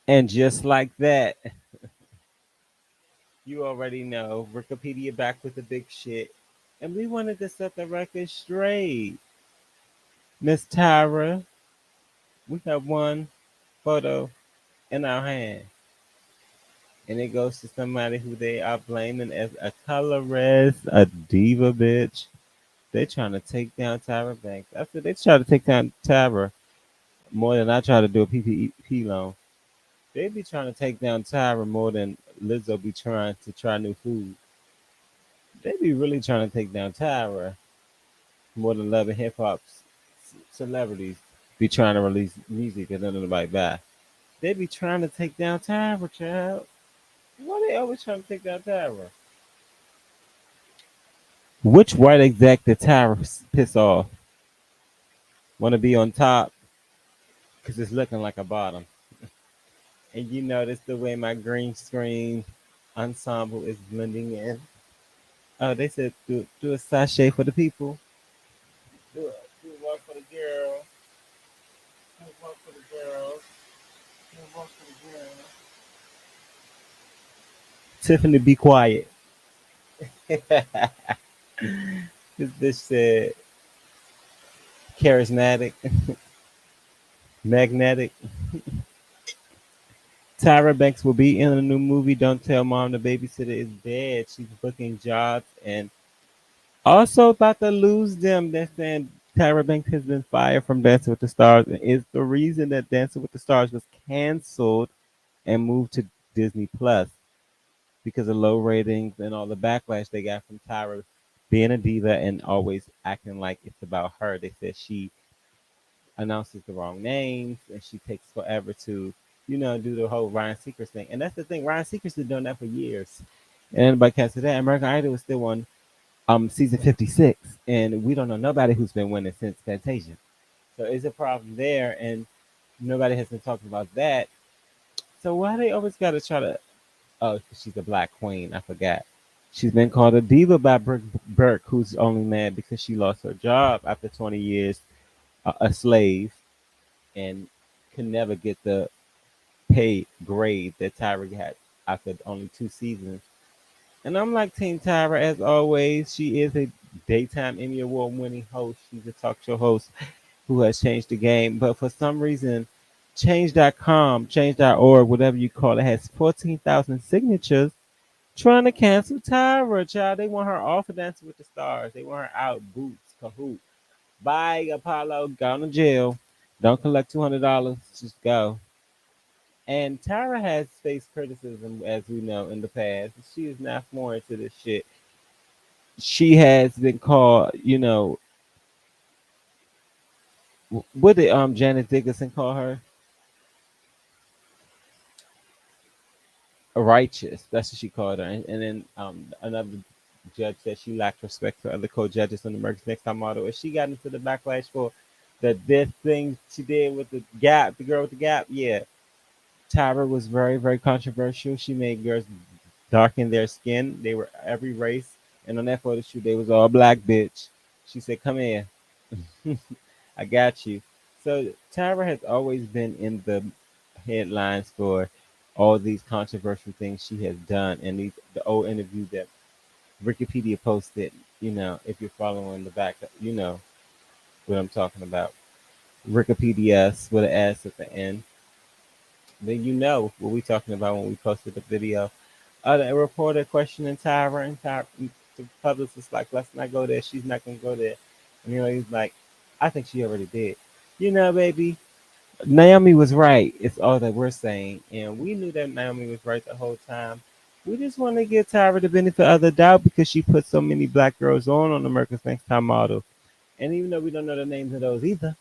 And just like that, you already know Wikipedia back with the big shit. And we wanted to set the record straight. Miss Tyra, we have one photo in our hand. And it goes to somebody who they are blaming as a colorist, a diva bitch. They trying to take down Tyra Banks. I said they try to take down Tyra more than I try to do a PPP loan. They be trying to take down Tyra more than Lizzo be trying to try new food. They be really trying to take down Tyra more than Love and Hip Hop celebrities be trying to release music that nobody buy. They be trying to take down Tyra, child. Why they always trying to take down Tyra? Which white exec did Tyra piss off? Want to be on top because it's looking like a bottom. And you notice the way my green screen ensemble is blending in. Oh, they said do a sachet for the people. Do one for the girl. Do one for the girls. Do one for the girls. Tiffany, be quiet. This bitch said charismatic, magnetic. Tyra Banks will be in a new movie. Don't tell mom the babysitter is dead. She's booking jobs and also about to lose them. They're saying Tyra Banks has been fired from Dancing with the Stars and is the reason that Dancing with the Stars was canceled and moved to Disney Plus because of low ratings and all the backlash they got from Tyra being a diva and always acting like it's about her. They said she announces the wrong names and she takes forever to, do the whole Ryan Seacrest thing. And that's the thing, Ryan Seacrest has done that for years. And anybody can say that. American Idol was still on season 56, and we don't know nobody who's been winning since Fantasia. So it's a problem there, and nobody has been talking about that. So why they always got to try to? Oh, she's a black queen. I forgot. She's been called a diva by Brooke Burke, who's only mad because she lost her job after 20 years, a slave, and could never get the pay grade that Tyra had after only 2 seasons. And I'm like Team Tyra as always. She is a daytime Emmy Award winning host. She's a talk show host who has changed the game. But for some reason, change.com, change.org, whatever you call it, has 14,000 signatures trying to cancel Tyra, child. They want her off of Dancing with the Stars. They want her out. Boots, Kahoot. Bye, Apollo. Go to jail. Don't collect $200. Just go. And Tyra has faced criticism, as we know, in the past. She is not foreign to this shit. She has been called, what did Janet Dickinson call her? Righteous. That's what she called her. And then another judge said she lacked respect for other co-judges on the America's Next Top Model. And she got into the backlash for this thing she did with the gap, the girl with the gap. Yeah, Tyra was very, very controversial. She made girls darken their skin. They were every race. And on that photo shoot, they was all black, bitch. She said, "Come here, I got you." So Tyra has always been in the headlines for all these controversial things she has done, and the old interview that Wikipedia posted. If you're following the back, you know what I'm talking about. Wikipedia with an S at the end. Then you know what we talking about when we posted the video. The reporter questioning Tyra, and the publicist like, let's not go there. She's not gonna go there. And he's like, I think she already did. Baby, Naomi was right. It's all that we're saying, and we knew that Naomi was right the whole time. We just want to give Tyra the benefit of the doubt because she put so many black girls on America's Next Top Model. And even though we don't know the names of those either,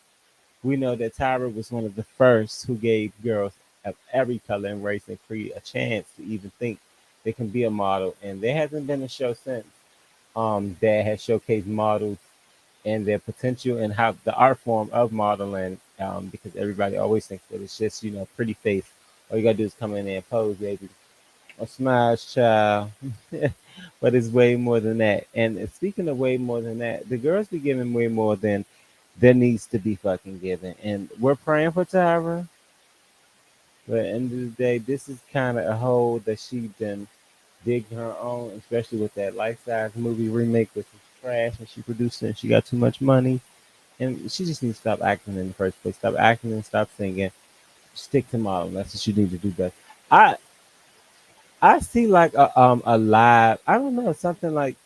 we know that Tyra was one of the first who gave girls of every color and race and creed a chance to even think they can be a model. And there hasn't been a show since that has showcased models and their potential and how the art form of modeling. Because everybody always thinks that it's just pretty face. All you gotta do is come in there and pose, baby, or smash, child. But it's way more than that. And speaking of way more than that, the girls be giving way more than there needs to be fucking given. And we're praying for Tyra. But at the end of the day, this is kind of a hole that she done dig her own, especially with that life size movie remake, which was trash, and she produced it and she got too much money. And she just needs to stop acting in the first place. Stop acting and stop singing. Stick to modeling. That's what you need to do best. I I see like a live. I don't know, something like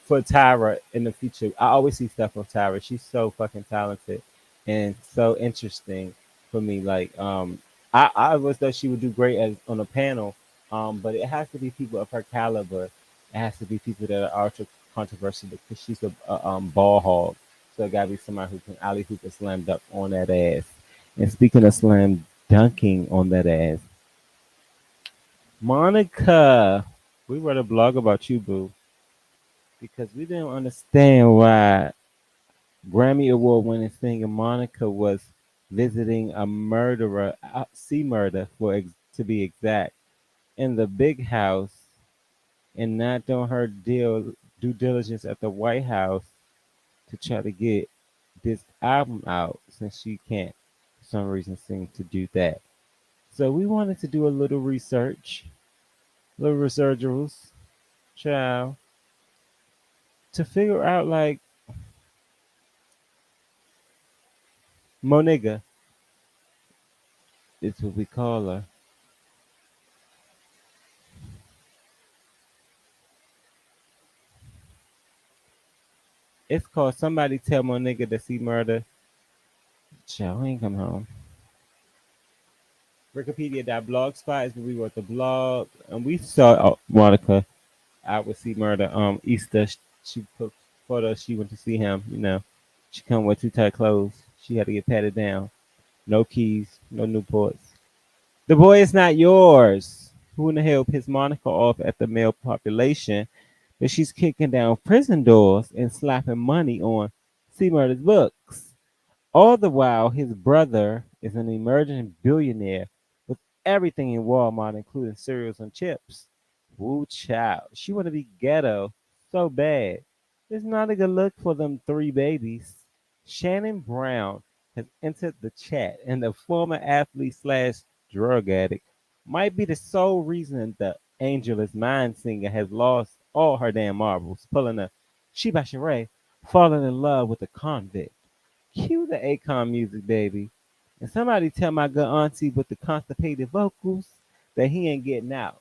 for Tyra in the future. I always see stuff on Tyra. She's so fucking talented and so interesting for me. Like I always thought she would do great as on a panel. But it has to be people of her caliber. It has to be people that are ultra controversial because she's a ball hog. So it gotta be somebody who can alley hoop and slam dunk on that ass. And speaking of slam dunking on that ass, Monica, we wrote a blog about you, boo, because we didn't understand why Grammy Award winning singer Monica was visiting a murderer, sea murder to be exact, in the big house and not doing her due diligence at the White House to try to get this album out since she can't, for some reason, seem to do that. So we wanted to do a little research, little researchers, child, to figure out like Moniga is what we call her. It's called Somebody Tell Moniga to See Murder. Child, we ain't come home. Wikipedia.blogspot is where we wrote the blog, and we saw Monica out with See Murder. Easter, she put photos. She went to see him. You know, she come with too tight clothes. She had to get patted down. No keys, no Newports. The boy is not yours. Who in the hell pissed Monica off at the male population? But she's kicking down prison doors and slapping money on See Murder's books. All the while, his brother is an emerging billionaire with everything in Walmart, including cereals and chips. Woo child. She want to be ghetto so bad. It's not a good look for them three babies. Shannon Brown has entered the chat, and the former athlete slash drug addict might be the sole reason the Angelus Mind singer has lost all her damn marbles, pulling a Sheba Sheree, falling in love with a convict. Cue the Akon music, baby. And somebody tell my good auntie with the constipated vocals that he ain't getting out.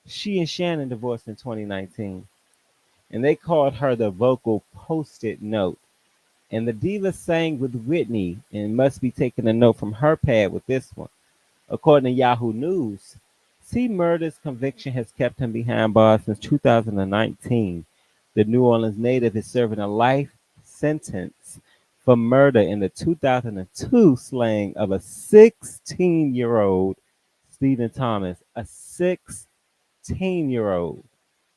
She and Shannon divorced in 2019, and they called her the vocal post-it note. And the diva sang with Whitney and must be taking a note from her pad with this one. According to Yahoo News, C. Murder's conviction has kept him behind bars since 2019. The New Orleans native is serving a life sentence for murder in the 2002 slaying of a 16-year-old Stephen Thomas. A 16-year-old.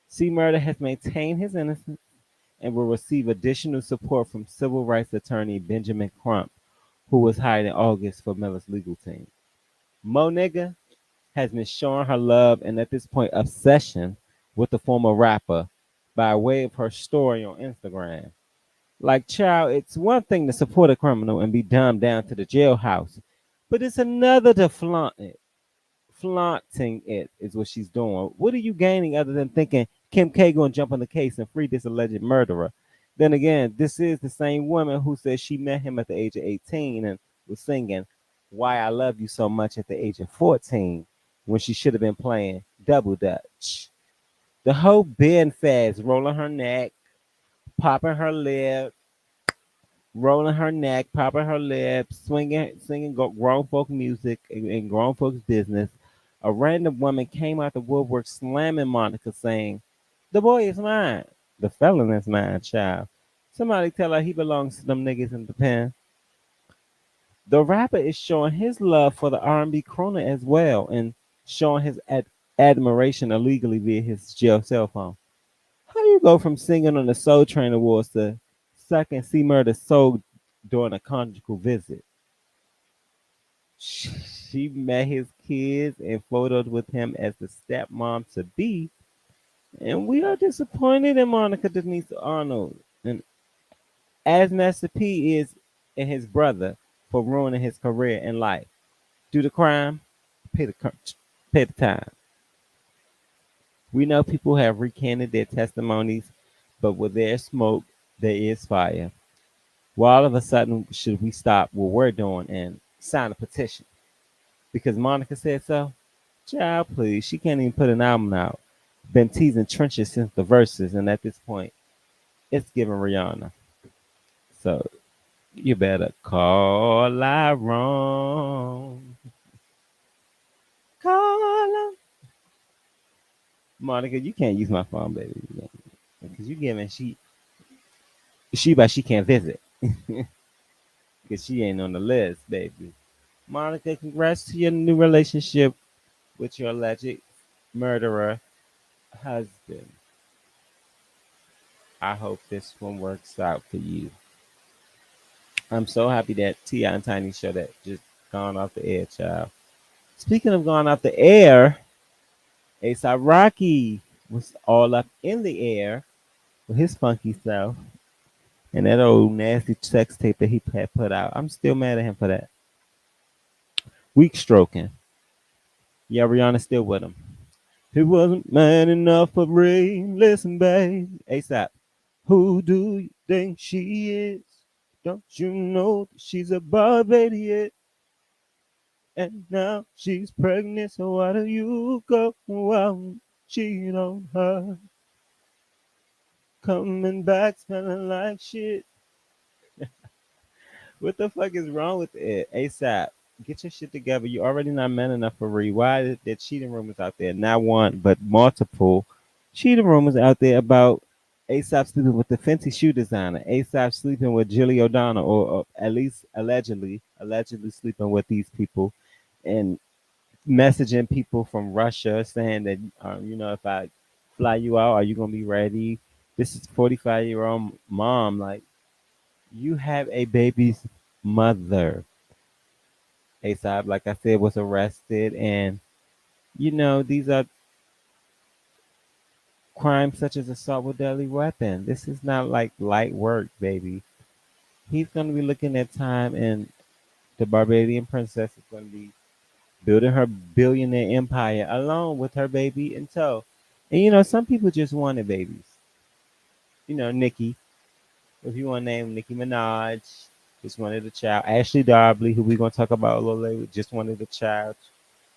C. Murder has maintained his innocence and will receive additional support from civil rights attorney Benjamin Crump, who was hired in August for Miller's legal team. Mo Nigga has been showing her love and at this point obsession with the former rapper by way of her story on Instagram. Like, child, it's one thing to support a criminal and be dumbed down to the jailhouse, but it's another to flaunt it. Flaunting it is what she's doing. What are you gaining other than thinking Kim K gonna jump on the case and free this alleged murderer? Then again, this is the same woman who says she met him at the age of 18 and was singing Why I Love You So Much at the age of 14 when she should have been playing double dutch. The whole being fast, rolling her neck, popping her lip, rolling her neck, popping her lips, swinging, singing grown folk music and grown folks' business. A random woman came out the woodwork slamming Monica, saying, "The boy is mine. The felon is mine, child. Somebody tell her he belongs to them niggas in the pen." The rapper is showing his love for the R&B crooner as well and showing his admiration illegally via his jail cell phone. How do you go from singing on the Soul Train Awards to sucking C Murder soul during a conjugal visit? She met his kids and photos with him as the stepmom to be, and we are disappointed in Monica Denise Arnold and as Master P is in his brother for ruining his career and life. do the crime, pay the pay the time. We know people have recanted their testimonies, but where there's smoke, there is fire. Well, all of a sudden, should we stop what we're doing and sign a petition? Because Monica said so? Child, please. She can't even put an album out. Been teasing trenches since the verses, and at this point, it's giving Rihanna. So you better call I wrong. Call her. Monica, you can't use my phone, baby. Because you giving she but she can't visit. Because she ain't on the list, baby. Monica, congrats to your new relationship with your alleged murderer husband. I hope this one works out for you. I'm so happy that T.I. and Tiny show that just gone off the air, child. Speaking of going off the air, A$AP Rocky was all up in the air with his funky self and that old nasty sex tape that he had put out. I'm still mad at him for that. Weak stroking. Yeah, Rihanna's still with him. He wasn't man enough for rain. Listen, babe. A$AP. Who do you think she is? Don't you know that she's a barbarian? And now she's pregnant, so why do you go out cheat on her? Coming back smelling like shit. What the fuck is wrong with it? A$AP, get your shit together. You already not man enough for Ree. Why is there cheating rumors out there? Not one, but multiple cheating rumors out there about A$AP sleeping with the Fenty shoe designer. A$AP sleeping with Jilly O'Donnell, or at least allegedly sleeping with these people, and messaging people from Russia saying that, if I fly you out, are you gonna be ready? This is 45-year-old mom. Like, you have a baby's mother. A$AP, like I said, was arrested, and these are crimes such as assault with deadly weapon. This is not like light work, baby. He's gonna be looking at time, and the Barbadian princess is gonna be building her billionaire empire alone with her baby in tow. And some people just wanted babies. Nikki, if you want to name Nicki Minaj, just wanted a child. Ashley Darby, who we're gonna talk about a little later, just wanted a child.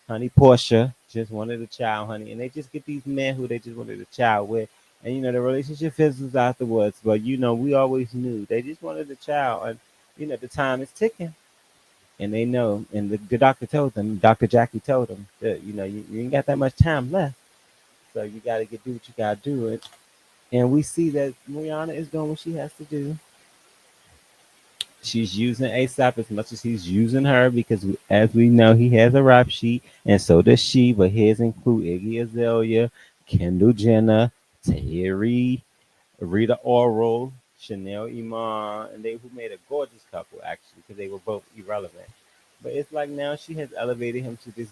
Honey, Portia just wanted a child, honey. And they just get these men who they just wanted a child with. And the relationship fizzles afterwards. But we always knew they just wanted a child. And the time is ticking. And they know. And the doctor told them, Dr. Jackie told them that, you ain't got that much time left. So you gotta do what you gotta do. And we see that Rihanna is doing what she has to do. She's using A$AP as much as he's using her, because as we know, he has a rap sheet, and so does she. But his include Iggy Azalea, Kendall Jenner, Terry, Rita Ora, Chanel Iman, and they who made a gorgeous couple actually, because they were both irrelevant. But it's like now she has elevated him to this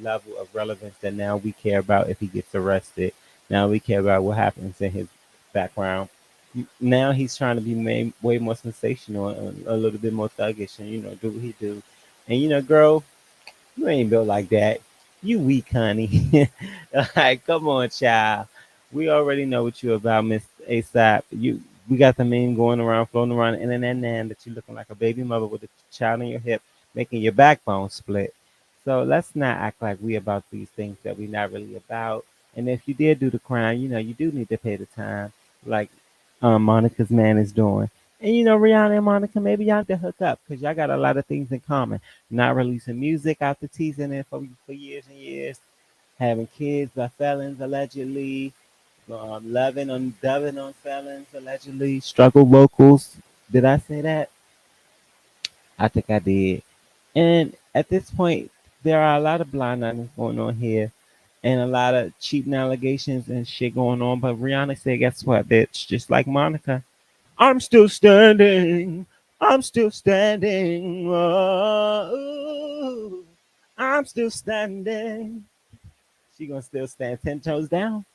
level of relevance that now we care about if he gets arrested. Now we care about what happens in his background. Now he's trying to be made way more sensational and a little bit more thuggish, and do what he do. And girl, you ain't built like that. You weak, honey. Like, come on, child. We already know what you about, Miss A$AP. We got the meme going around, floating around the internet now that you looking like a baby mother with a child in your hip, making your backbone split. So let's not act like we about these things that we not really about. And if you did do the crime, you do need to pay the time, like Monica's man is doing. And Rihanna and Monica, maybe y'all need to hook up because y'all got a lot of things in common. Not releasing music after teasing it for years and years, having kids by felons allegedly, loving on dubbing on felons allegedly, struggle vocals. Did I say that? I think I did. And at this point, there are a lot of blind items going on here, and a lot of cheating allegations and shit going on. But Rihanna said, "Guess what, bitch? Just like Monica, I'm still standing. I'm still standing. Oh, I'm still standing." She gonna still stand 10 toes down.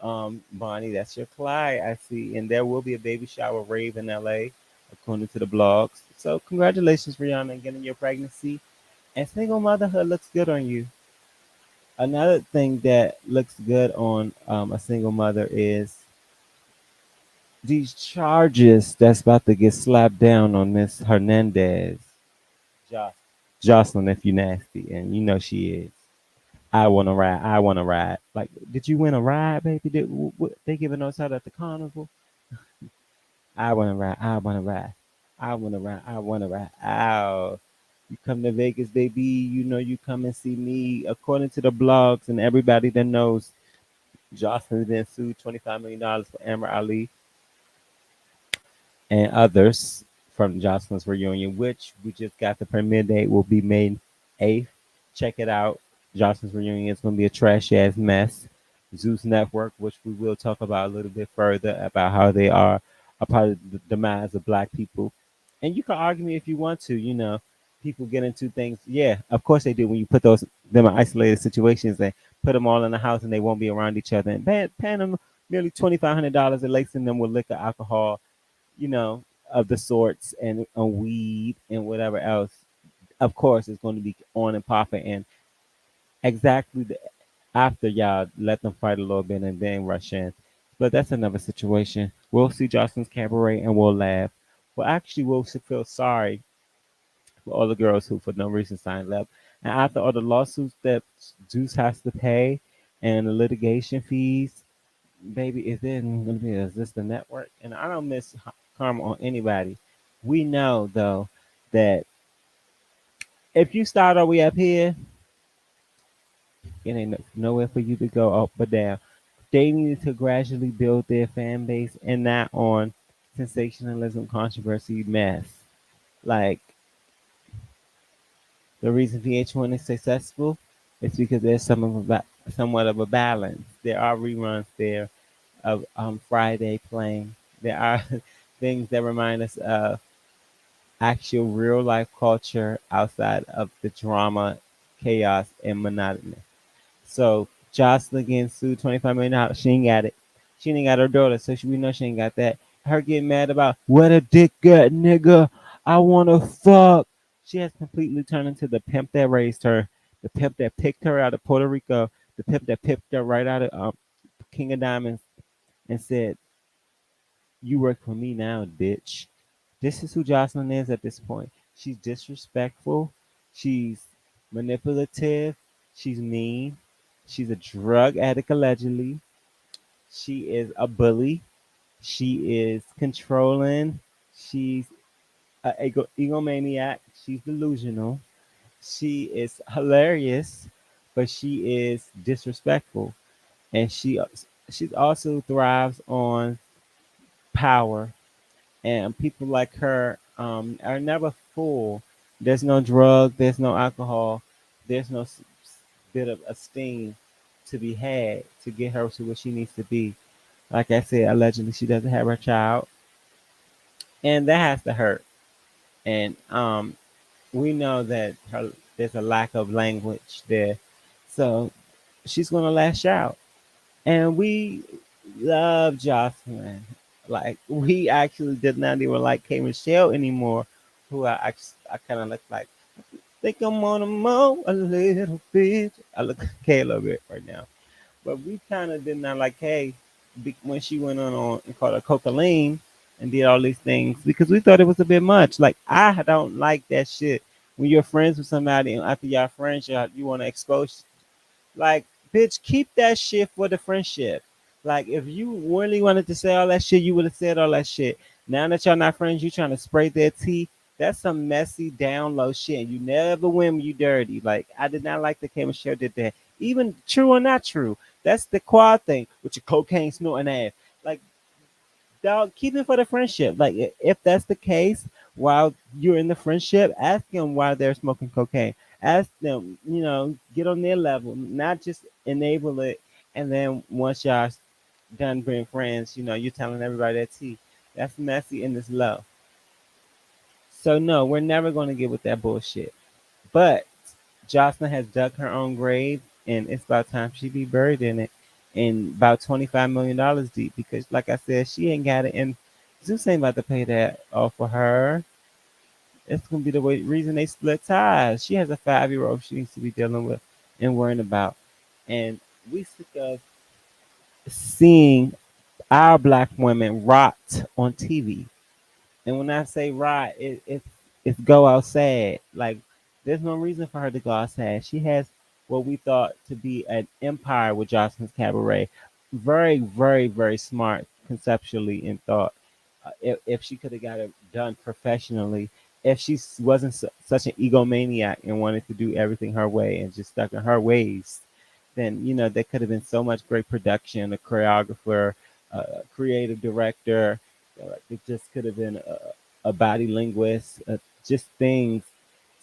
Bonnie, that's your Clyde, I see, and there will be a baby shower rave in LA, according to the blogs. So congratulations, Rihanna, on getting your pregnancy. And single motherhood looks good on you. Another thing that looks good on a single mother is these charges that's about to get slapped down on Miss Hernandez. Jo- Jocelyn, if you nasty, and you know she is. I want to ride. I want to ride. Like, did you win a ride, baby? They giving us out at the carnival? I want to ride. I want to ride. I want to ride. I want to ride. Ow. You come to Vegas, baby. You know you come and see me. According to the blogs and everybody that knows, Jocelyn's been sued $25 million for Amber Ali and others from Jocelyn's reunion, which we just got the premiere date will be May 8th. Check it out. Jocelyn's reunion is going to be a trash ass mess. Zeus Network, which we will talk about a little bit further about how they are a part of the demise of Black people. And you can argue me if you want to. People get into things. Yeah, of course they do. When you put them in isolated situations and put them all in the house and they won't be around each other and paying them nearly $2,500 and lacing them with liquor, alcohol, of the sorts and weed and whatever else, of course, it's going to be on and popping. And exactly after y'all let them fight a little bit and then rush in. But that's another situation. We'll see Jocelyn's cabaret and we'll laugh. Well, actually, we'll feel sorry for all the girls who, for no reason, signed up. And after all the lawsuits that Zeus has to pay and the litigation fees, baby, is there going to be a Zista network? And I don't miss karma on anybody. We know though that if you start all the way up here, it ain't nowhere for you to go up or down. They need to gradually build their fan base and not on sensationalism, controversy, mess. Like the reason VH1 is successful is because there's somewhat of a balance. There are reruns there of Friday playing. There are things that remind us of actual real life culture outside of the drama, chaos, and monotony. So Jocelyn getting sued $25 million. She ain't got it. She ain't got her daughter, so we know she ain't got that. Her getting mad about what a dick gut nigga. I wanna fuck. She has completely turned into the pimp that raised her, the pimp that picked her out of Puerto Rico, the pimp that picked her right out of King of Diamonds and said, "You work for me now, bitch." This is who Jocelyn is at this point. She's disrespectful. She's manipulative. She's mean. She's a drug addict, allegedly. She is a bully. She is controlling. She's an egomaniac. She's delusional. She is hilarious, but she is disrespectful. And she also thrives on power, and people like her are never full. There's no drug, there's no alcohol, there's no bit of esteem to be had to get her to where she needs to be. Like I said, allegedly she doesn't have her child, and that has to hurt. And we know that there's a lack of language there, so she's gonna lash out. And we love Jocelyn. Like we actually did not even like K Michelle anymore, who I kind of look like. Think I'm on a mo a little bit. I look K a little bit right now, but we kind of did not like K when she went on and called her cocaine and did all these things because we thought it was a bit much. Like I don't like that shit when you're friends with somebody and after y'all friends you want to expose. Like, bitch, keep that shit for the friendship. Like, if you really wanted to say all that shit, you would have said all that shit. Now that y'all not friends, you trying to spray their tea. That's some messy, down low shit. You never win when you dirty. Like, I did not like the K Michelle did that. Even true or not true. That's the quad thing with your cocaine snorting ass. Like, dog, keep it for the friendship. Like, if that's the case, while you're in the friendship, ask them why they're smoking cocaine. Ask them, get on their level, not just enable it. And then once y'all done being friends, you're telling everybody that tea. That's messy and it's low. So no, we're never going to get with that bullshit. But Jocelyn has dug her own grave, and it's about time she be buried in it, and about $25 million deep. Because, like I said, she ain't got it, and Zeus ain't about to pay that off for her. It's gonna be the reason they split ties. She has a 5-year old she needs to be dealing with and worrying about. And we sick of seeing our black women rot on TV. And when I say rot, it's go outside. Like there's no reason for her to go outside. She has what we thought to be an empire with Jocelyn's Cabaret. Very, very, very smart conceptually in thought. If she could have got it done professionally, if she wasn't such an egomaniac and wanted to do everything her way and just stuck in her ways, then there could have been so much great production, a choreographer, a creative director. It just could have been a body linguist, just things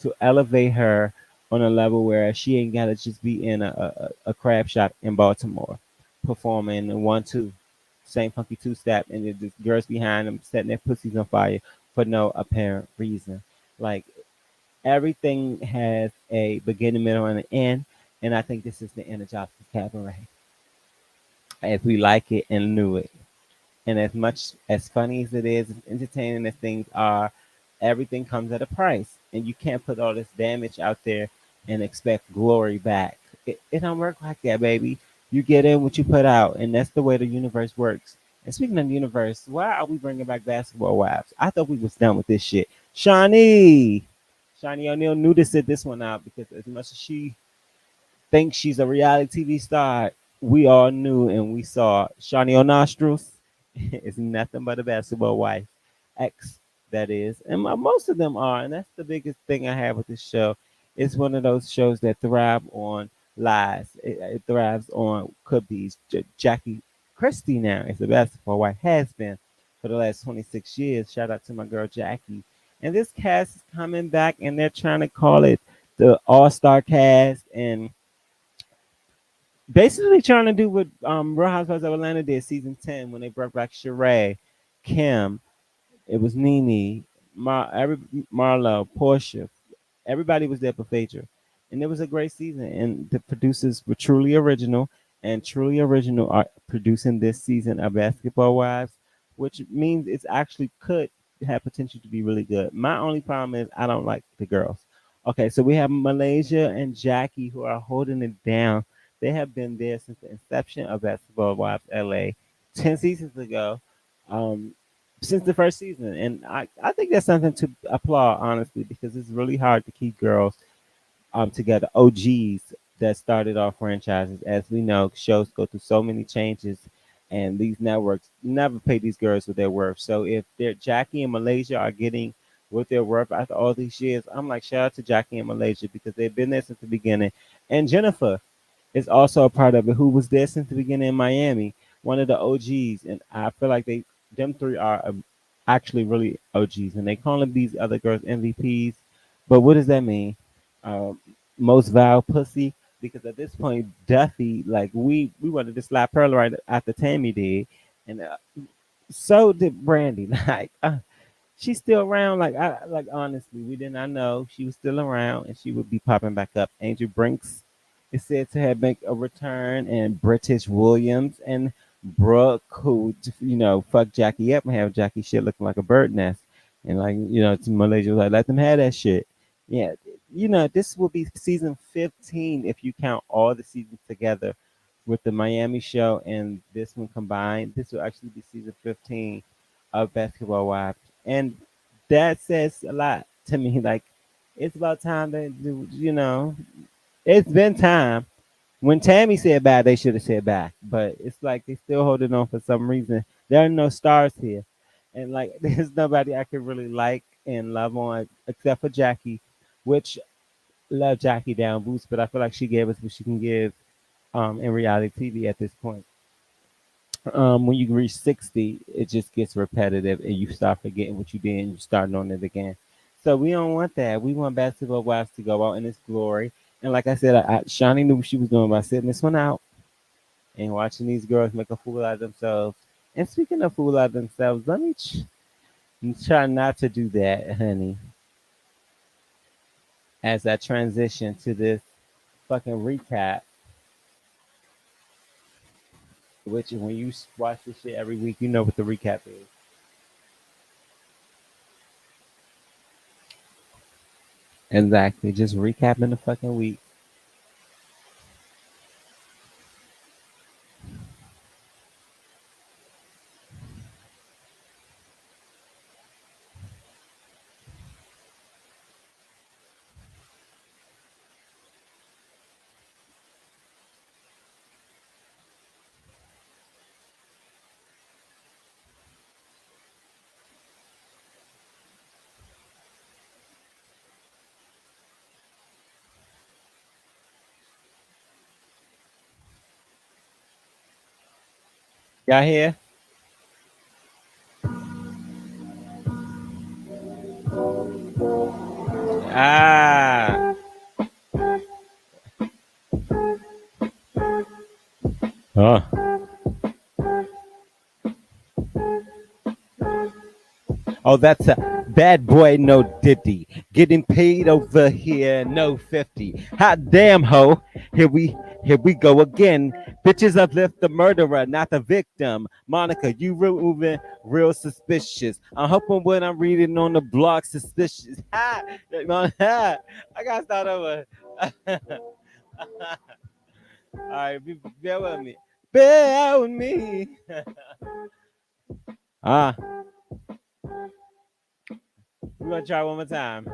to elevate her on a level where she ain't got to just be in a crab shop in Baltimore performing a 1-2, same funky two step, and then the girls behind them setting their pussies on fire for no apparent reason. Like everything has a beginning, middle, and an end, and I think this is the end of Jobs Cabaret, as we like it and knew it. And as much as funny as it is, as entertaining as things are, everything comes at a price. And you can't put all this damage out there and expect glory back. It don't work like that, baby. You get in what you put out, and that's the way the universe works. And speaking of the universe, why are we bringing back Basketball Wives? I thought we was done with this shit. Shawnee O'Neal knew to sit this one out because as much as she thinks she's a reality TV star, we all knew and we saw Shawnee O'Nostrils is nothing but a basketball wife. Ex, that is. And most of them are. And that's the biggest thing I have with this show. It's one of those shows that thrive on lies. It thrives on could be. Jackie Christie now is a basketball wife, has been for the last 26 years. Shout out to my girl Jackie. And this cast is coming back and they're trying to call it the All Star cast. And basically trying to do what Real Housewives of Atlanta did season 10 when they brought back Sheree, Kim, it was Nene, Marlo, Portia. Everybody was there for Phaedra. And it was a great season. And the producers were truly original, and truly original are producing this season of Basketball Wives, which means it's actually could have potential to be really good. My only problem is I don't like the girls. Okay, so we have Malaysia and Jackie who are holding it down. They have been there since the inception of Basketball Wives LA 10 seasons ago. Um, since the first season. And I think that's something to applaud, honestly, because it's really hard to keep girls together. OGs that started off franchises. As we know, shows go through so many changes, and these networks never pay these girls what they're worth. So if they're Jackie and Malaysia are getting what they're worth after all these years, I'm like, shout out to Jackie and Malaysia because they've been there since the beginning. And Jennifer is also a part of it, who was there since the beginning in Miami, one of the OGs. And I feel like them three are actually really OGs, and they call them these other girls MVPs. But what does that mean? Um, Most vile pussy. Because at this point, Duffy, like we wanted to slap her right after Tammy did, and so did Brandy. Like she's still around. Like honestly, we did not know she was still around and she would be popping back up. Angel Brinks is said to have make a return, and British Williams and Brooke, who fuck Jackie up and have Jackie shit looking like a bird nest, and to Malaysia was like let them have that shit. Yeah, this will be season 15 if you count all the seasons together with the Miami show and this one combined. This will actually be season 15 of Basketball Wives, and that says a lot to me. Like, it's about time that it's been time. When Tammy said bye, they should have said bye. But it's like they still holding on for some reason. There are no stars here, and like there's nobody I can really like and love on except for Jackie, which love Jackie down boots. But I feel like she gave us what she can give in reality TV at this point. When you reach 60, it just gets repetitive and you start forgetting what you did and you start on it again. So we don't want that. We want Basketball Wives to go out in its glory. And like I said, Shawnee knew what she was doing by sitting this one out and watching these girls make a fool out of themselves. And speaking of fool out of themselves, let me try not to do that, honey, as I transition to this fucking recap, which when you watch this shit every week, you know what the recap is. Exactly. Just recapping the fucking week. Y'all here? Ah. Huh. Oh, that's a bad boy, no diddy. Getting paid over here, no 50. Hot damn ho. Here we go again. Bitches uplift the murderer, not the victim. Monica, you moving real suspicious. I'm hoping what I'm reading on the blog suspicious. Ha! I gotta start over. All right, bear with me. Bear with me. Ah, we're gonna try one more time.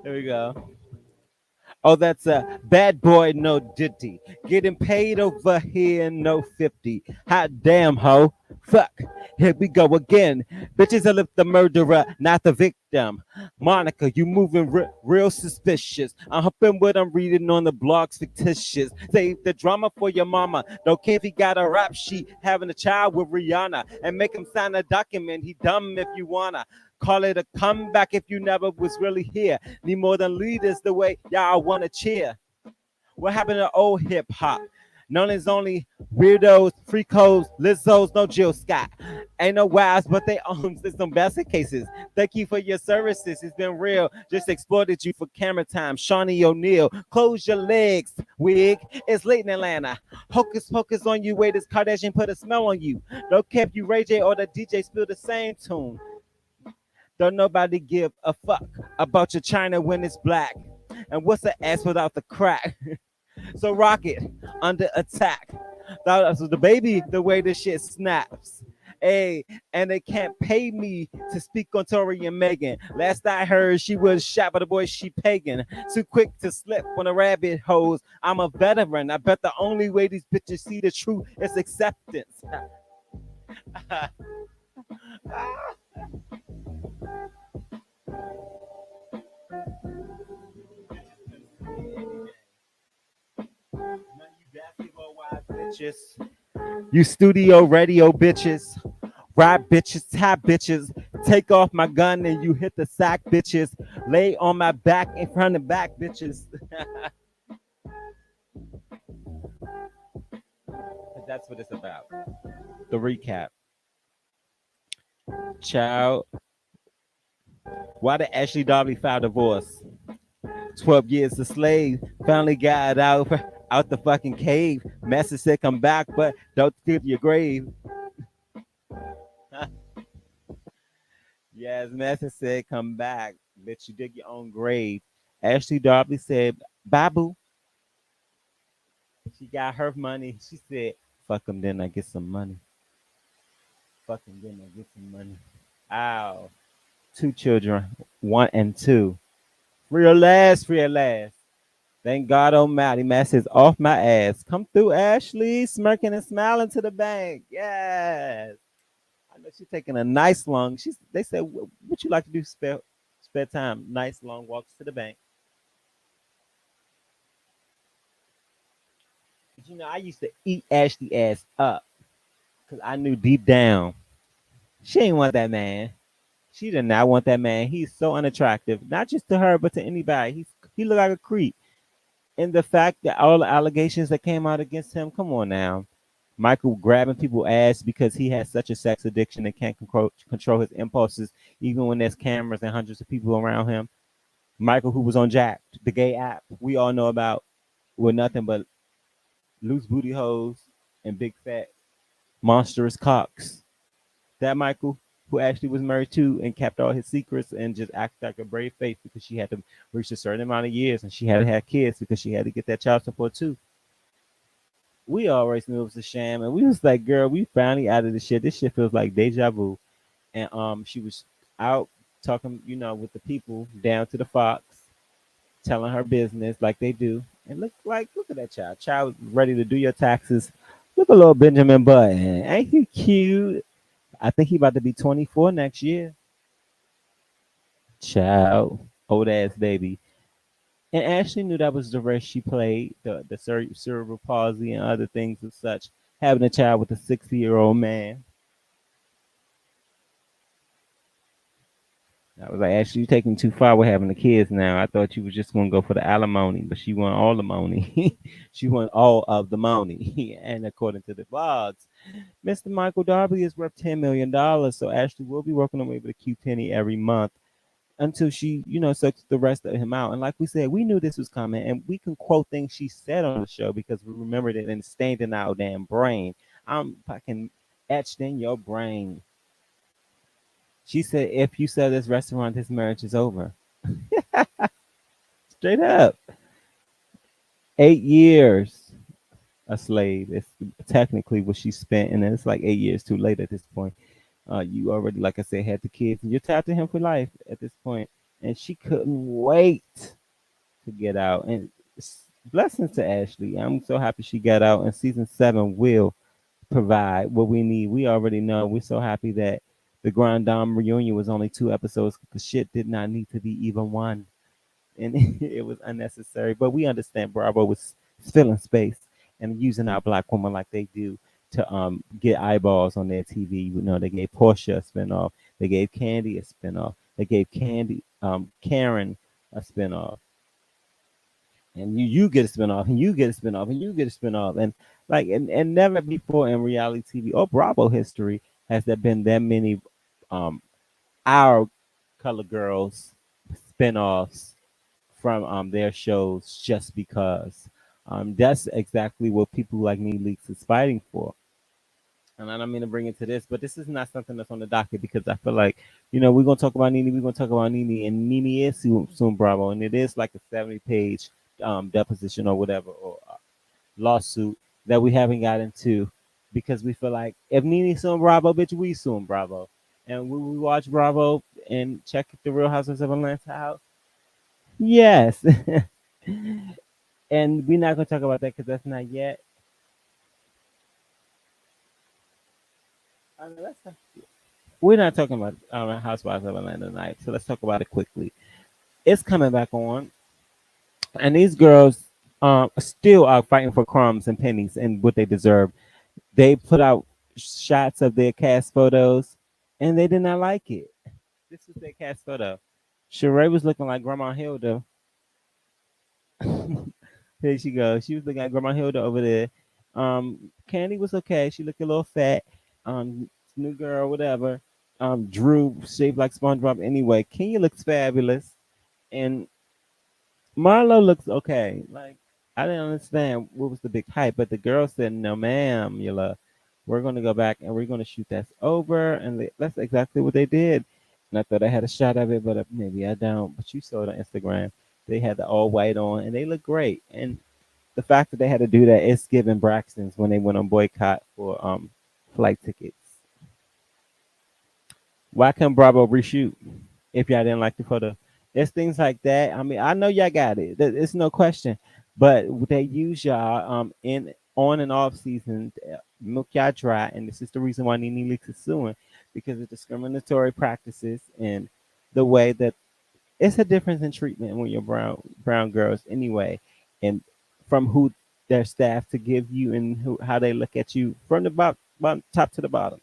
Here we go. Oh, that's a bad boy, no ditty. Getting paid over here, no 50. Hot damn, ho. Fuck. Here we go again. Bitches are lift the murderer, not the victim. Monica, you moving real suspicious. I'm hoping what I'm reading on the blog's fictitious. Save the drama for your mama. Don't care if he got a rap sheet having a child with Rihanna. And make him sign a document. He dumb if you wanna. Call it a comeback if you never was really here. Need more than leaders the way y'all want to cheer. What happened to old hip hop? Known as only weirdos, freakos, Lizzos, no Jill Scott. Ain't no wives, but they own some basket cases. Thank you for your services. It's been real. Just exploited you for camera time. Shawnee O'Neal, close your legs, wig. It's late in Atlanta. Hocus pocus on you. Wait, this Kardashian put a smell on you. Don't care if you Ray J or the DJ spill the same tune. Don't nobody give a fuck about your China when it's black. And what's the ass without the crack? So rocket under attack. That was the baby, the way this shit snaps. Hey, and they can't pay me to speak on Tori and Megan. Last I heard, she was shot by the boy she pagan. Too quick to slip on a rabbit hose. I'm a veteran. I bet the only way these bitches see the truth is acceptance. You basketball wise bitches. You studio radio bitches. Ride bitches, tap bitches. Take off my gun and you hit the sack bitches. Lay on my back in front of back bitches. That's what it's about. The recap. Child, why did Ashley Darby file divorce? 12 years a slave. Finally got out the fucking cave. Master said come back, but don't skip your grave. Yes, Master said come back. Bitch, you dig your own grave. Ashley Darby said, Babu. She got her money. She said, fuck him, then I get some money. Fuck him, then I get some money. Ow. Two children, one and two. Real last, real last. Thank God Almighty, Master's off my ass. Come through, Ashley, smirking and smiling to the bank. Yes. I know she's taking a nice long. They said, what you like to do spare time? Nice long walks to the bank. But I used to eat Ashley ass up because I knew deep down she ain't want that man. She did not want that man. He's so unattractive, not just to her, but to anybody. He looked like a creep. And the fact that all the allegations that came out against him, come on now. Michael grabbing people's ass because he has such a sex addiction and can't control his impulses, even when there's cameras and hundreds of people around him. Michael, who was on Jack, the gay app we all know about, with nothing but loose booty hoes, and big fat monstrous cocks. That Michael, who actually was married to and kept all his secrets and just acted like a brave face because she had to reach a certain amount of years and she had to have kids because she had to get that child support too. We always knew it was a sham, and we was like, "Girl, we finally out of this shit. This shit feels like deja vu." And she was out talking, with the people down to the Fox, telling her business like they do. And look at that child. Child ready to do your taxes. Look a little Benjamin Button. Ain't he cute? I think he about to be 24 next year. Child, old ass baby. And Ashley knew that was the rest she played, the cerebral palsy and other things of such. Having a child with a 60-year-old man. I was like, Ashley, you taking too far with having the kids now. I thought you was just gonna go for the alimony, but she want all the money. She want all of the money. And according to the blogs, Mr. Michael Darby is worth $10 million. So Ashley will be working her way with a Q penny every month until she, sucks the rest of him out. And like we said, we knew this was coming, and we can quote things she said on the show because we remembered it and it's stained in our damn brain. I'm fucking etched in your brain. She said, "If you sell this restaurant, this marriage is over." Straight up. 8 years a slave. It's technically what she spent, and then it's like 8 years too late at this point. You already, like I said, had the kids, and you're tied to him for life at this point. And she couldn't wait to get out. And blessings to Ashley. I'm so happy she got out, and season 7 will provide what we need. We already know. We're so happy that the Grand Dame reunion was only 2 episodes because shit did not need to be even one. And it was unnecessary. But we understand Bravo was filling space and using our black woman like they do to get eyeballs on their TV. They gave Portia a spinoff. They gave Candy a spinoff. They gave Karen a spinoff. And you get a spinoff, and you get a spinoff, and you get a spinoff. And and never before in reality TV or Bravo history has there been that many um our color girls spinoffs from their shows just because. That's exactly what people like me Leaks is fighting for. And I don't mean to bring it to this, but this is not something that's on the docket because I feel like, we're gonna talk about Nene, we're gonna talk about Nene, and Nene is soon Bravo, and it is like a 70-page deposition or whatever or lawsuit that we haven't got into because we feel like if Nene suing Bravo, bitch, we suing Bravo. And will we watch Bravo and check the Real Housewives of Atlanta out? Yes. And we're not gonna talk about that because that's not yet. We're not talking about Housewives of Atlanta tonight, so let's talk about it quickly. It's coming back on, and these girls still are fighting for crumbs and pennies and what they deserve. They put out shots of their cast photos, and they did not like it. This was their cast photo. Sheree was looking like Grandma Hilda. There she goes. She was looking at Grandma Hilda over there. Candy was okay. She looked a little fat. New girl, whatever. Drew shaped like SpongeBob anyway. Kenya looks fabulous, and Marlo looks okay. Like I didn't understand what was the big hype, but the girl said, "No, ma'am, Yula, we're going to go back and we're going to shoot that over," and that's exactly what they did. And I thought I had a shot of it, but maybe I don't. But you saw it on Instagram. They had the all white on, and they look great. And the fact that they had to do that is giving Braxton's when they went on boycott for flight tickets. Why couldn't Bravo reshoot if y'all didn't like the photo? There's things like that. I mean, I know y'all got it. It's no question. But they use y'all in on and off season, milk y'all dry, and this is the reason why Nene Leakes is suing because of discriminatory practices and the way that it's a difference in treatment when you're brown girls anyway, and from who their staff to give you and how they look at you from the bottom top to the bottom,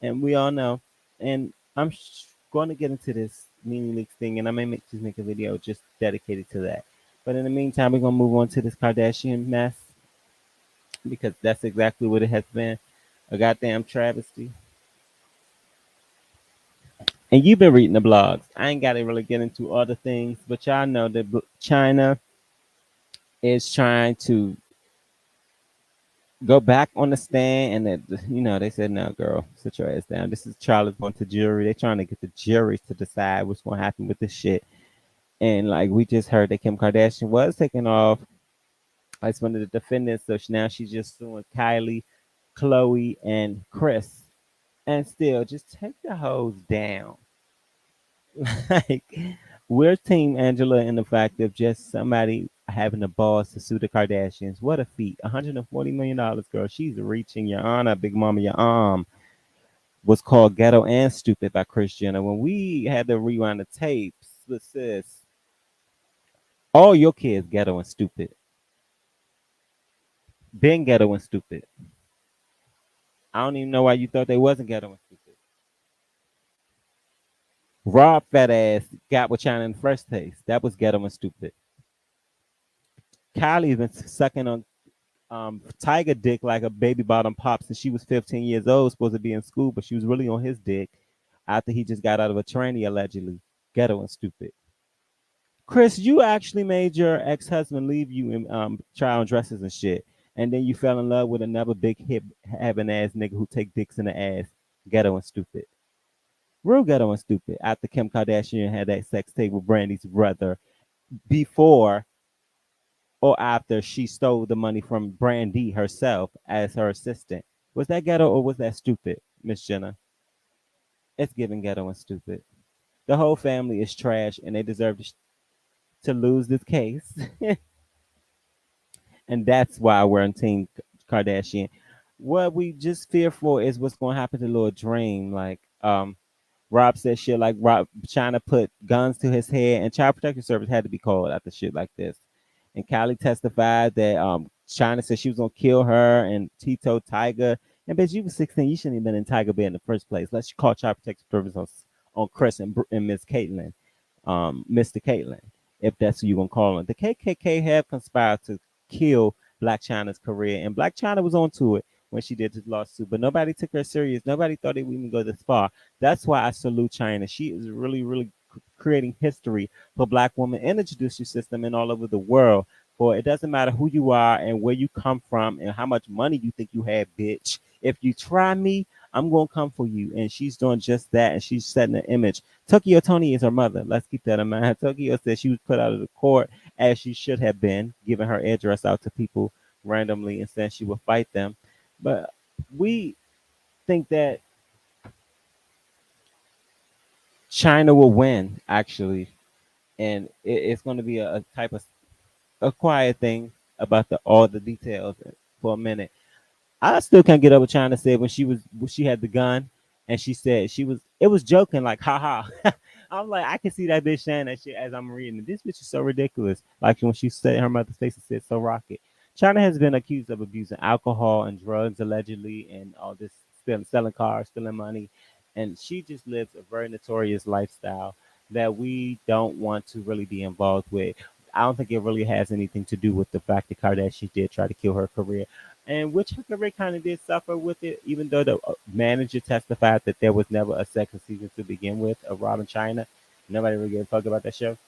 and we all know. And I'm going to get into this Nene Leakes thing, and I may make a video just dedicated to that. But in the meantime, we're gonna move on to this Kardashian mess because that's exactly what it has been, a goddamn travesty. And you've been reading the blogs. I ain't got to really get into other things, but y'all know that Chyna is trying to go back on the stand, and they said, "No, girl, sit your ass down. This is Charlotte's going to jury. They're trying to get the jury to decide what's going to happen with this shit." And like we just heard that Kim Kardashian was taken off as one of the defendants, so now she's just suing Kylie, Chloe, and Chris. And still, just take the hose down. Like, we're Team Angela in the fact of just somebody having the balls to sue the Kardashians. What a feat. $140 million, girl. She's reaching your honor, big mama, your arm. Was called Ghetto and Stupid by Chris Jenner. When we had to rewind the tapes, but sis, all your kids ghetto and stupid. Been ghetto and stupid. I don't even know why you thought they wasn't ghetto and stupid. Rob fat ass got with China in the first place. That was ghetto and stupid. Kylie's been sucking on Tiger dick like a baby bottom pop since she was 15 years old, supposed to be in school, but she was really on his dick after he just got out of a tranny allegedly. Ghetto and stupid. Chris, you actually made your ex-husband leave you in child dresses and shit, and then you fell in love with another big hip having ass nigga who take dicks in the ass. Ghetto and stupid. Real ghetto and stupid. After Kim Kardashian had that sex tape with Brandy's brother, before or after she stole the money from Brandy herself as her assistant. Was that ghetto or was that stupid, Miss Jenna? It's giving ghetto and stupid. The whole family is trash and they deserve to lose this case. And that's why we're on Team Kardashian. What we just fear for is what's going to happen to Lil Dream. Like, Rob said shit like Rob China put guns to his head, and Child Protective Service had to be called after shit like this. And Kylie testified that China said she was gonna kill her, and Tito Tiger. And bitch, you was 16. You shouldn't have been in Tiger Bed in the first place. Let's call Child Protective Service on Chris and Miss Caitlyn, Mr. Caitlyn, if that's who you're gonna call him. The KKK have conspired to kill Blac China's career, and Blac China was onto it when she did this lawsuit, but nobody took her serious. Nobody thought it would even go this far. That's why I salute China. She is really, really creating history for Black women in the judicial system and all over the world. For it doesn't matter who you are and where you come from and how much money you think you have, bitch. If you try me, I'm gonna come for you. And she's doing just that, and she's setting an image. Tokyo Tony is her mother. Let's keep that in mind. Tokyo said she was put out of the court as she should have been, giving her address out to people randomly and saying she would fight them. But we think that China will win, actually, and it's going to be a type of a quiet thing about all the details for a minute. I still can't get over China said when she had the gun and she said it was joking like haha. I'm like I can see that bitch saying that shit as I'm reading it. This bitch is so ridiculous. Like when she said her mother's face and said so rocket. China has been accused of abusing alcohol and drugs allegedly and all this selling cars, stealing money. And she just lives a very notorious lifestyle that we don't want to really be involved with. I don't think it really has anything to do with the fact that Kardashian did try to kill her career and which her career kind of did suffer with it, even though the manager testified that there was never a second season to begin with of Robin China. Nobody really gave a fuck about that show.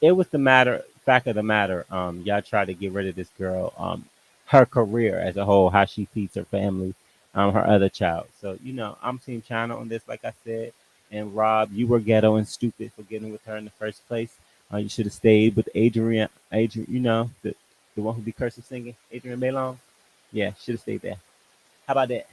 It was the fact of the matter. Y'all tried to get rid of this girl, her career as a whole, how she feeds her family, her other child. So I'm Team China on this, like I said. And Rob, you were ghetto and stupid for getting with her in the first place. You should have stayed with Adrian, the one who be cursive singing, Adrian Bailon. Yeah, should have stayed there. How about that?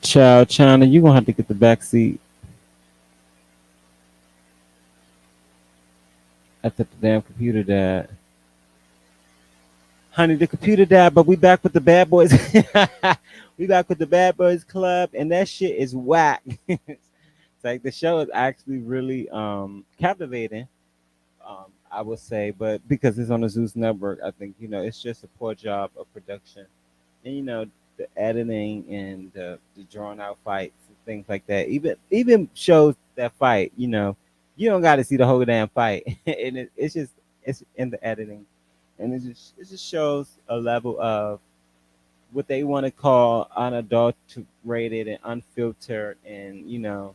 Child, China, you gonna have to get the back seat after the damn computer died. Honey, the computer died, but we back with the bad boys. We back with the bad boys club, and that shit is whack. It's like the show is actually really captivating. I would say, but because it's on the Zeus network, I think it's just a poor job of production, and the editing and the drawn out fights and things like that. Even shows that fight, you don't got to see the whole damn fight, and it's in the editing, and it just shows a level of what they want to call unadulterated and unfiltered, and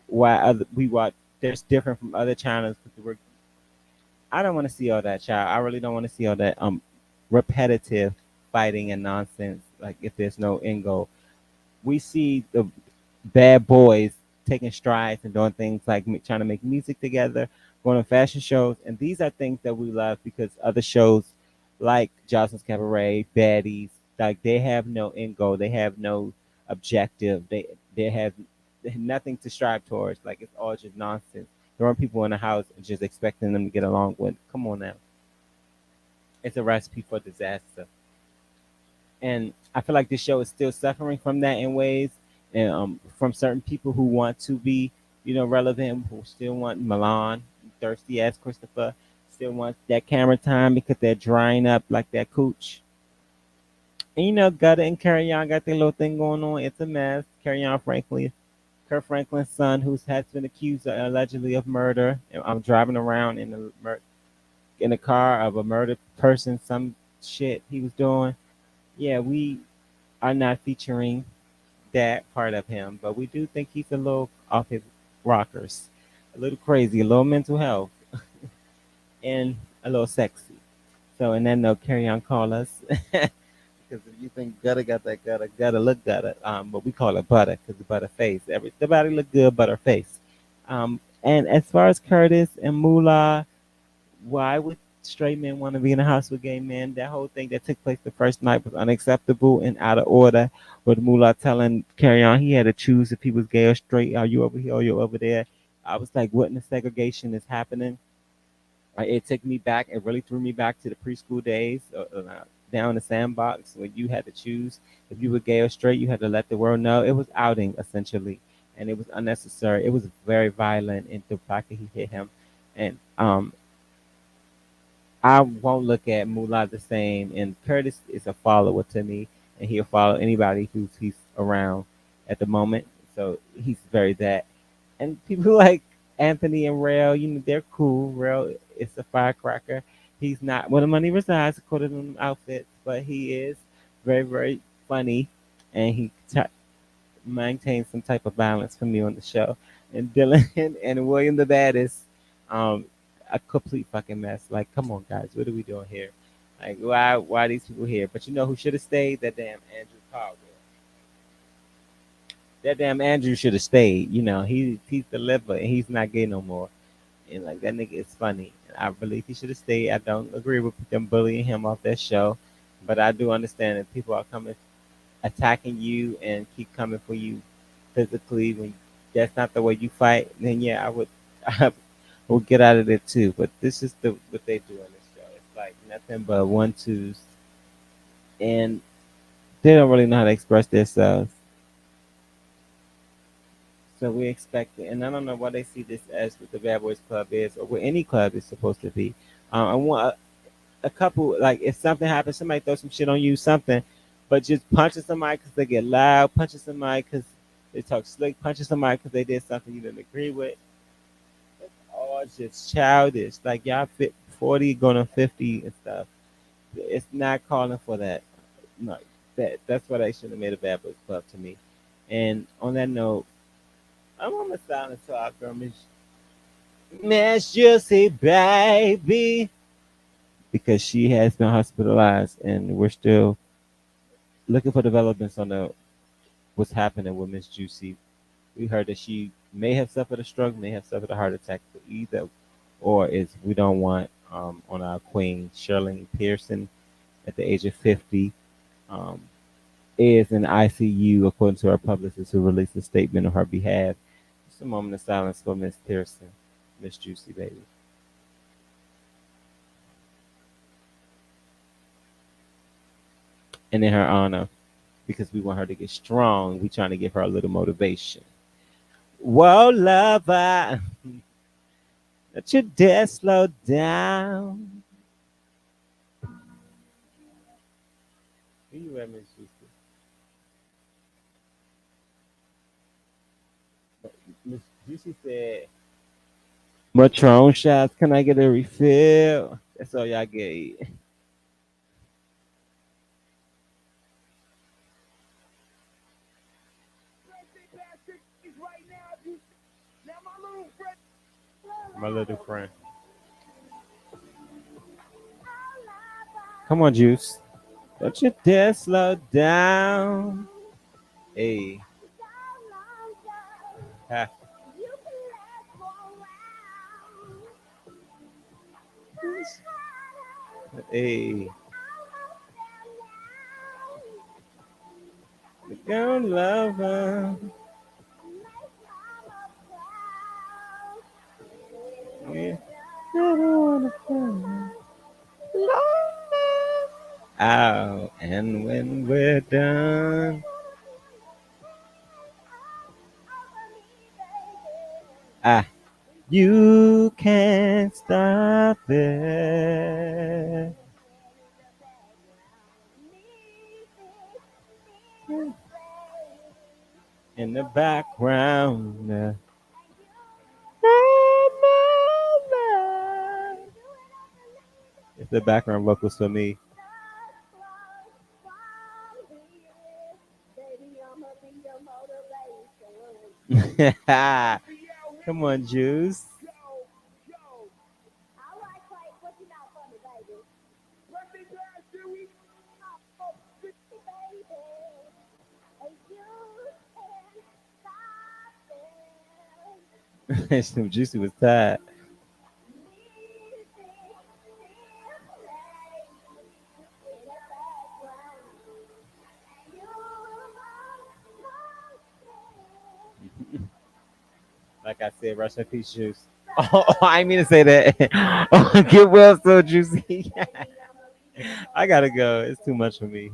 why other we watch there's different from other channels. I don't want to see all that, child. I really don't want to see all that repetitive fighting and nonsense. Like if there's no end goal, we see the bad boys taking strides and doing things like trying to make music together, going on fashion shows, and these are things that we love because other shows like Johnson's Cabaret, Baddies, like they have no end goal, they have no objective, they have nothing to strive towards. Like it's all just nonsense. Throwing people in the house and just expecting them to get along with. Come on now, it's a recipe for disaster. And I feel like this show is still suffering from that in ways, and from certain people who want to be, relevant, who still want Milan, thirsty ass Christopher, still want that camera time because they're drying up like that cooch. And Gutta and Carry On got their little thing going on. It's a mess. Carry On Franklin, Kurt Franklin's son, who has been accused allegedly of murder. And I'm driving around in a car of a murdered person. Some shit he was doing. Yeah, we are not featuring that part of him, but we do think he's a little off his rockers, a little crazy, a little mental health, and a little sexy. So, and then they'll carry on call us because if you think gutter got that gutter look gutter, but we call it butter because the butter face. The body look good, butter face. And as far as Curtis and Moolah, why would straight men want to be in a house with gay men? That whole thing that took place the first night was unacceptable and out of order. With Moolah telling Carry On he had to choose if he was gay or straight. Are you over here or you over there? I was like, what in the segregation is happening? It took me back. It really threw me back to the preschool days, down in the sandbox when you had to choose if you were gay or straight. You had to let the world know. It was outing essentially, and it was unnecessary. It was very violent, and the fact that he hit him, and I won't look at Moolah the same. And Curtis is a follower to me, and he'll follow anybody who's he's around at the moment. So he's very that. And people like Anthony and Rail, they're cool. Rail is a firecracker. He's not where the money resides, according to them outfits, but he is very, very funny, and he maintain some type of balance for me on the show. And Dylan and William the baddest, um, a complete fucking mess. Like, come on, guys, what are we doing here? Like, why are these people here? But you know who should have stayed? That damn Andrew Caldwell. That damn Andrew should have stayed. He's the liver and he's not gay no more. And like that nigga is funny. And I believe he should have stayed. I don't agree with them bullying him off that show, but I do understand that people are coming attacking you and keep coming for you physically when that's not the way you fight, then yeah, I would I would get out of there too. But this is the what they do on this show. It's like nothing but one twos, and they don't really know how to express themselves. So we expect it, and I don't know why they see this as what the Bad Boys Club is, or what any club is supposed to be. I want a couple, like if something happens, somebody throw some shit on you, something, but just punching somebody because they get loud, punching somebody because they talk slick, punching somebody because they did something you didn't agree with. It's all just childish. Like y'all fit 40 going on 50 and stuff. It's not calling for that. No, that's why they should have made a Bad Boys Club to me. And on that note, I'm on the silent talk, girl. Ms.Juicy, baby. Because she has been hospitalized, and we're still looking for developments on what's happening with Miss Juicy. We heard that she may have suffered a stroke, may have suffered a heart attack, but either or is we don't want on our queen Shirley Pearson at the age of 50. Um, is in ICU, according to her publicist, who released a statement on her behalf. Just a moment of silence for Miss Pearson, Miss Juicy baby, and in her honor, because we want her to get strong. We trying to give her a little motivation. Whoa, lover, don't you dare slow down. Where you at, Miss Juicy? Miss Juicy said, Matron shots, can I get a refill? That's all y'all get. My little friend. Come on, Juice. Don't you dare slow down. Hey. Ha. Hey. The girl lover. Yeah. Out. And when we're done. Ah. You can't stop it. In the background. It's the background vocals for me. Come on, Juice. Snoop Juicy was tired. Like I said, rest in peace, Juice. Oh, I didn't mean to say that. Oh, get well, so Juicy. I gotta go. It's too much for me.